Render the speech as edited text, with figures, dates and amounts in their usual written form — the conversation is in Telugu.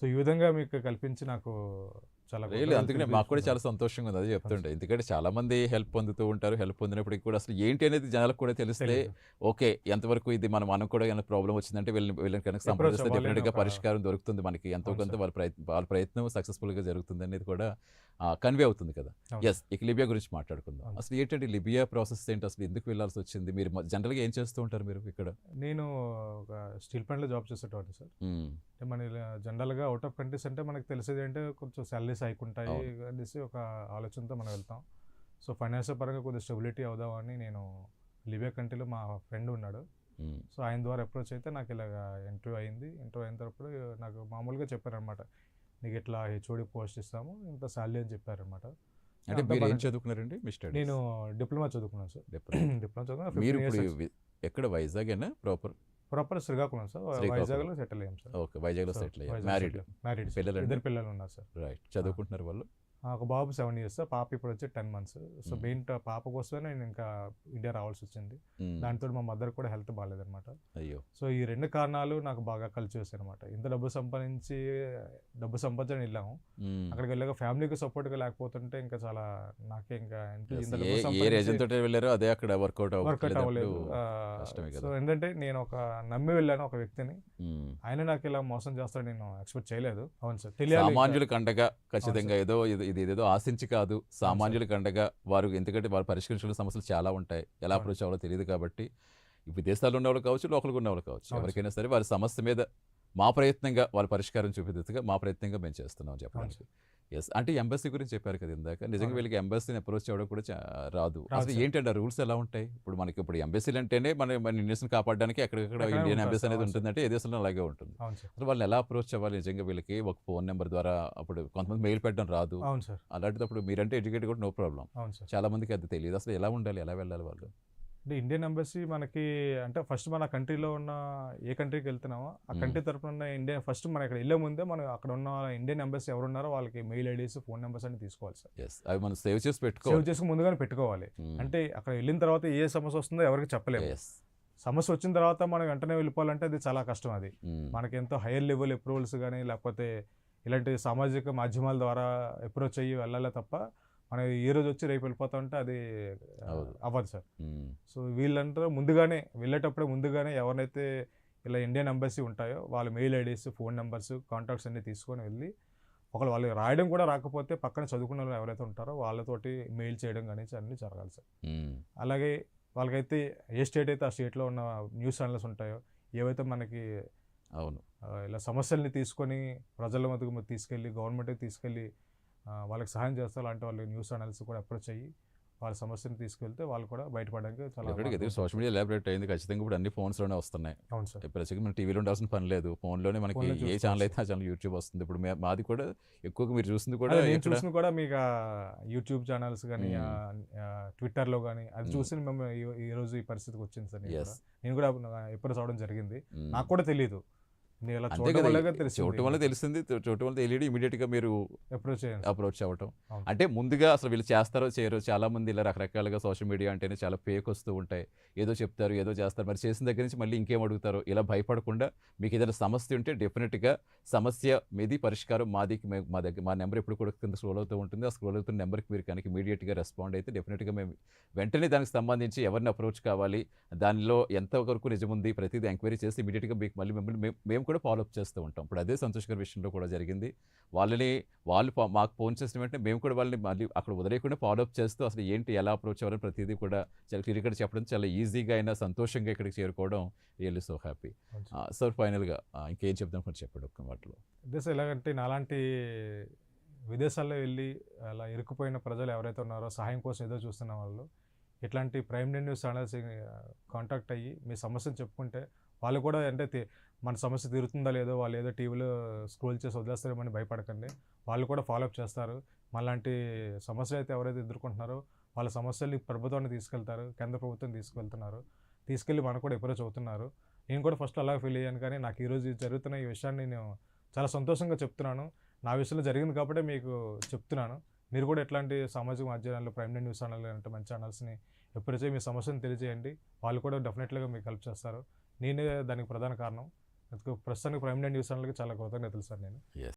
సో ఈ విధంగా మీకు కల్పించి నాకు చాలా రియల్లీ అందుకనే మాకు కూడా చాలా తెలియజేసుకుంటాను. సంతోషంగా ఉంది. అదే అవును చెప్తుంటే. సార్. ఎందుకంటే చాలా మంది హెల్ప్ పొందుతూ ఉంటారు. హెల్ప్ పొందినప్పటికి కూడా అసలు ఏంటి అనేది జనాలకు కూడా తెలిస్తే తెలీదు. ఓకే. ఎంతవరకు ఇది మనం కూడా ఏమైనా ప్రాబ్లమ్ వచ్చిందంటే వీళ్ళని కనుక అప్రోచ్ సంప్రదిస్తే అవ్వాలి అని డెఫినిట్‌గా ఒక పరిష్కారం దొరుకుతుంది మనకి. ఎంతో అవును కొంత సార్. వాళ్ళ ప్రయత్నం సక్సెస్‌ఫుల్‌గా జరుగుతుంది అనేది కూడా కన్వే అవుతుంది కదా! అవును యెస్. సార్. ఇక లిబియా గురించి మాట్లాడుకుందాం. అవును. అసలు ఏంటండి లిబియా ప్రాసెస్ ఏంటి? అసలు ఎందుకు వెళ్ళాల్సొచ్చింది? మీరు జనరల్‌గా ఏం చేస్తూ ఉంటారు మీరు ఇక్కడ? నేను ఒక స్టీల్ ప్లాంట్‌లో జాబ్ చేసేటోడిని సార్. హ్మ్. అంటే మన ఇలా జనరల్‌గా ఔట్ ఆఫ్ కంట్రీస్ అంటే మనకు తెలిసేది ఏంటంటే కొంచెం సాలరీస్ హైక్ ఉంటాయి అవును. అనేసి ఒక ఆలోచనతో మనం వెళ్తాం. సో ఫైనాన్షియల్ పరంగా కొద్దిగా స్టెబిలిటీ అవుదామని నేను లిబియా కంట్రీలో మా ఫ్రెండ్ ఉన్నాడు. హ్మ్. సో ఆయన ద్వారా అప్రోచ్ అయితే నాకు ఇలాగ ఇంటర్వ్యూ అయింది. ఇంటర్వ్యూ అయిన తర్వాత నాకు మామూలుగా చెప్పారనమాట. నీకు ఇట్లా హెచ్ఓడి పోస్ట్ ఇస్తాము. ఇంత సాలరీ అని చెప్పారనమాట. అంటే అంతా మీరేం బానే చదువుకున్నారండి? మీ స్టడీస్? నేను డిప్లొమా చదువుకున్నాను సార్. డిప్లొమా. డిప్లొమా చదువుకున్నా 15 మీరిప్పుడు ఇయర్స్ ఎక్స్ ఎక్కడ వైజాగేనా proper? Proper Srikakulam sir. Srikakulam. వైజాగ్‌లో సెటిల్ అయ్యాం సార్. ఓకే. వైజాగ్‌లో సో సెటిల్ అయ్యారు. Vizag married. Settle married sir. పిల్లలండి? ఇద్దరు పిల్లలు ఉన్నారు సార్. రైట్. చదువుకుంటున్నారు వాళ్ళు? ఒక బాబు 7 ఇయర్స్ సార్. పాప ఇప్పుడు వచ్చి 10 మంత్స్. సో హ్మ్. మెయిన్ పాప కోసమే నేను ఇంకా ఇండియా రావాల్సి వచ్చింది. హ్మ్. దానితోటి మా మదర్ కూడా హెల్త్ బాగాలేదనమాట. అయ్యో! సో ఈ 2 కారణాలు నాకు బాగా కలిసి వచ్చాయనమాట. ఇంత డబ్బు సంపాదించని వెళ్ళాము. హ్మ్. అక్కడికి వెళ్ళాక ఫ్యామిలీకి సపోర్ట్‌గా లేకపోతుంటే ఇంకా చాలా నాకే ఇంకా యెస్. ఇంత ఏ డబ్బు ఏ సంపాదించి రీజన్ తోటి వెళ్లారో అదే అక్కడ వర్కౌట్ వర్కౌట్ అవ్వట్లేదన్నప్పుడు అవ్వలేదు. కష్టమే సో కదా! ఏంటంటే నేను నమ్మి వెళ్ళాను ఒక వ్యక్తిని. హ్మ్. ఆయన నాకు ఇలా మోసం చేస్తాడని నేను ఎక్స్‌పెక్ట్ చేయలేదు. అవును సార్. తెలియాలి ఇంకా. సామాన్యులకు అండగా అవును ఖచ్చితంగా సార్. ఇదేదో ఆశించి కాదు. అవును సార్. సామాన్యులకు అండగా ఎందుకంటే వారు పరిష్కరించిన సమస్యలు చాలా ఉంటాయి. ఎలా అవును. అప్రోచ్ అవ్వాలో తెలీదు కాబట్టి విదేశాల్లో ఉన్నవాళ్ళు కావచ్చు, లోకల్‌గా ఉన్నవాళ్ళు కావచ్చు. అవును సార్. ఎవరికైనా సరే వారి సమస్య మీద మా ప్రయత్నంగా వాళ్ళ పరిష్కారం చూపేటట్టుగా మా ప్రయత్నంగా మేము చేస్తున్నాం అవును చెప్పడానికి. సార్. యెస్. అంటే ఎంబసీ గురించి చెప్పారు కదా ఇందాక. నిజంగా అవునండి. వీళ్ళకి ఎంబసీని అప్రోచ్ అవ్వడం కూడా రాదు. రాదు అసలు సార్. ఏంటండి ఆ రూల్స్ ఎలా ఉంటాయి? ఇప్పుడు ఎంబసీలు అంటేనే మన ఇండియన్స్‌ని కాపాడడానికి ఎక్కడెక్కడ ఎక్కడైనా ఇండియన్ ఉంటారు ఎంబసీ సార్. అనేది అవును సార్. ఉంటుందంటే ఏ దేశంలో అలాగే ఉంటుంది. అవును సార్. అసలు వాళ్ళని ఎలా అప్రోచ్ అవ్వాలి నిజంగా వీళ్ళకి ఒక ఫోన్ నంబర్ ద్వారా అప్పుడు కొంతమంది మెయిల్ పెట్టడం రాదు. అవును సార్. అలాంటిదప్పుడు మీరంటే ఎడ్యుకేటెడ్ కూడా నో ప్రాబ్లమ్. అవును సార్. చాలా మందికి అది తెలీదు. అసలు ఎలా ఉండాలి? ఎలా వెళ్ళాలి వాళ్ళు? అంటే ఇండియన్ ఎంబసీ మనకి అంటే ఫస్ట్ మన కంట్రీలో ఉన్న ఏ కంట్రీకి వెళ్తున్నామో ఆ హ్మ్. కంట్రీ తరపున ఉన్న ఇండియన్ ఫస్ట్ మనం ఇక్కడ వెళ్ళే ముందే మనం అక్కడ ఉన్న ఇండియన్ ఎంబసీ ఎవరున్నారో వాళ్ళకి మెయిల్ ఐడీస్, ఫోన్ నెంబర్స్ అన్ని తీసుకోవాలి సార్. యెస్. అవి మనం సేవ్ చేసి సేవ్ పెట్టుకోవాలి. చేసుకొని ముందుగానే పెట్టుకోవాలి. హ్మ్. అంటే అక్కడ వెళ్ళిన తర్వాత ఏ సమస్య వస్తుందో ఎవరికి చెప్పలేము. యెస్. సమస్య వచ్చిన తర్వాత మనం వెంటనే వెళ్ళిపోవాలంటే అది చాలా కష్టం అది. హ్మ్. మనకి ఎంతో హైయర్ లెవెల్ అప్రూవల్స్ గానీ, లేకపోతే ఇలాంటి సామాజిక మాధ్యమాల ద్వారా అప్రోచ్ అయ్యి వెళ్ళాలే తప్ప, మనం ఈ రోజు వచ్చి రేపు వెళ్ళిపోతామంటే అది అవును. అవ్వదు సార్. హ్మ్. సో వీళ్ళంటారు ముందుగానే వెళ్ళేటప్పుడే ముందుగానే ఎవరినైతే ఇలా ఇండియన్ ఎంబసీ ఉంటాయో వాళ్ళ mail IDs, phone numbers, contacts అన్నీ తీసుకొని వెళ్ళి ఒకవేళ వాళ్ళకి రాయడం కూడా రాకపోతే పక్కన చదువుకున్న వాళ్ళు ఎవరైతే ఉంటారో వాళ్ళతోటి మెయిల్ చేయడం కానీ అన్నీ జరగాలి సార్. హ్మ్. అలాగే వాళ్ళకైతే ఏ స్టేట్ అయితే ఆ స్టేట్‌లో ఉన్న న్యూస్ ఛానల్స్ ఉంటాయో, ఏవైతే మనకి అవును. ఇలా సమస్యల్ని తీసుకొని ప్రజల మధ్యకు తీసుకెళ్ళి, గవర్నమెంట్‌కి తీసుకెళ్ళి వాళ్ళకి సహాయం చేస్తారు. అలాంటి వాళ్ళు న్యూస్ ఛానల్స్ కూడా అప్రోచ్ అయ్యి, వాళ్ళ సమస్యను తీసుకెళ్తే వాళ్ళు కూడా బయటపడడానికి చాలా డెఫినెట్‌గా మార్గం ఎందుకంటే ఉంటుంది సోషల్ సార్. మీడియా ఎలాబరేట్ అయింది. ఖచ్చితంగా ఇప్పుడు అన్ని ఫోన్స్‌లోనే వస్తున్నాయి. అవును సార్. ప్రత్యేకంగా మనం టీవీలో ఉండాల్సిన పని లేదు. ఫోన్‌లోనే మనకి ఫోన్‌లో ఏ చూసుకోవచ్చు ఛానల్ సార్. అయితే ఆ ఛానల్ యూట్యూబ్ వస్తుంది. ఇప్పుడు మాది కూడా ఎక్కువగా మీరు చూసింది కూడా అదే నేను ఎక్కడ? చూసింది కూడా మీకు యూట్యూబ్ ఛానల్స్ గాని, హ్మ్. ట్విట్టర్‌లో గాని అది హ్మ్. చూసి మేము ఈరోజు ఈ పరిస్థితికి వచ్చింది సార్ నేను కూడా. యెస్. నేను కూడా అప్రోచ్ అవ్వడం జరిగింది. హ్మ్. నాకు కూడా తెలీదు. నేను ఇలా అంతే చూడడం కదా! వల్లే తెలిసింది చూడటం వల్ల నాకు. తెలిసింది. చూడటం వల్ల తెలియడం ఇమ్మీడియేట్‌గా మీరు అప్రోచ్ అయ్యాను సార్. అప్రోచ్ అవ్వటం. అవును. అంటే ముందుగా అసలు వీళ్ళు చేస్తారో చేయరో చాలామంది ఇలా రకరకాలుగా సోషల్ మీడియా అంటేనే చాలా ఫేక్ వస్తూ ఉంటాయి. ఏదో చెప్తారు, ఏదో చేస్తారు. మరి చేసిన దగ్గర నుంచి మళ్ళీ ఇంకేం అడుగుతారో ఇలా భయపడకుండా మీకు ఏదైనా సమస్య ఉంటే డెఫినిట్‌గా సమస్య మీది పరిష్కారం మాది. మా నెంబర్ ఎప్పుడు కూడా కింద స్క్రోల్ అవుతూ ఉంటుంది. ఆ స్క్రోల్ అవుతున్న నెంబర్‌కి మీరు కనుక ఇమ్మీడియేట్‌గా రెస్పాండ్ అయితే డెఫినిట్‌గా మేము వెంటనే దానికి సంబంధించి ఎవరిని అప్రోచ్ కావాలి, దానిలో ఎంతవరకు నిజముంది ప్రతిదీ ఎంక్వైరీ చేసి ఇమ్మీడియేట్‌గా మీకు మళ్ళీ మిమ్మల్ని మేము కూడా ఫాలో అప్ చేస్తూ ఉంటాం. ఇప్పుడు అదే సంతోష్ గారి విషయంలో కూడా జరిగింది. వాళ్ళు మాకు ఫోన్ చేసిన వెంటనే మేము కూడా వాళ్ళని మళ్ళీ అక్కడ వదిలేయకుండా ఫాలో అప్ చేస్తూ అసలు ఏంటి, ఎలా అప్రోచ్ అవ్వాలని ప్రతిదీ కూడా చాలా క్లియర్‌గా చెప్పడం, చాలా ఈజీగా అయినా సంతోషంగా ఇక్కడికి చేరుకోవడం రియల్లీ సో హ్యాపీ. అవును సార్. సార్ ఫైనల్‌గా ఇంకేం చెప్దాం కొంచెం చెప్పండి ఒక్క మాటలో. అదే సార్ ఎలాగంటే నాలాంటి విదేశాల్లో వెళ్ళి అలా ఇరుక్కుపోయిన ప్రజలు ఎవరైతే ఉన్నారో సహాయం కోసం ఏదో చూస్తున్న వాళ్ళు ఇట్లాంటి ప్రైమ్ న్యూస్ ఛానల్స్ కాంటాక్ట్ అయ్యి మీ సమస్యను చెప్పుకుంటే వాళ్ళు కూడా అంటే మన సమస్య తీరుతుందా లేదో వాళ్ళు ఏదో టీవీలో స్క్రోల్ చేసి వదిలేస్తారేమని భయపడకండి. వాళ్ళు కూడా ఫాలో అప్ చేస్తారు. మనలాంటి సమస్యలు అయితే ఎవరైతే ఎదుర్కొంటున్నారో వాళ్ళ సమస్యల్ని ప్రభుత్వాన్ని తీసుకెళ్తారు. కేంద్ర ప్రభుత్వం తీసుకెళ్తున్నారు. తీసుకెళ్ళి మనకు కూడా అప్రోచ్ అవుతున్నారు. నేను కూడా ఫస్ట్ అలా ఫీల్ అయ్యాను. కానీ నాకు ఈరోజు జరుగుతున్న ఈ విషయాన్ని నేను చాలా సంతోషంగా చెప్తున్నాను. నా విషయంలో జరిగింది కాబట్టే మీకు చెప్తున్నాను. మీరు కూడా ఎట్లాంటి సామాజిక మాధ్యమాల్లో ప్రైమ్ న్యూస్ ఛానల్ లాంటి మంచి ఛానల్స్‌ని ఎప్పుడైతే మీ సమస్యను తెలియజేయండి. వాళ్ళు కూడా డెఫినెట్‌గా మీకు హెల్ప్ చేస్తారు. నేనే దానికి ప్రధాన కారణం. ప్రస్తుతానికి ప్రైమ్ న్యూస్ ఛానల్కి చాలా కృతజ్ఞతలు సార్ నేను.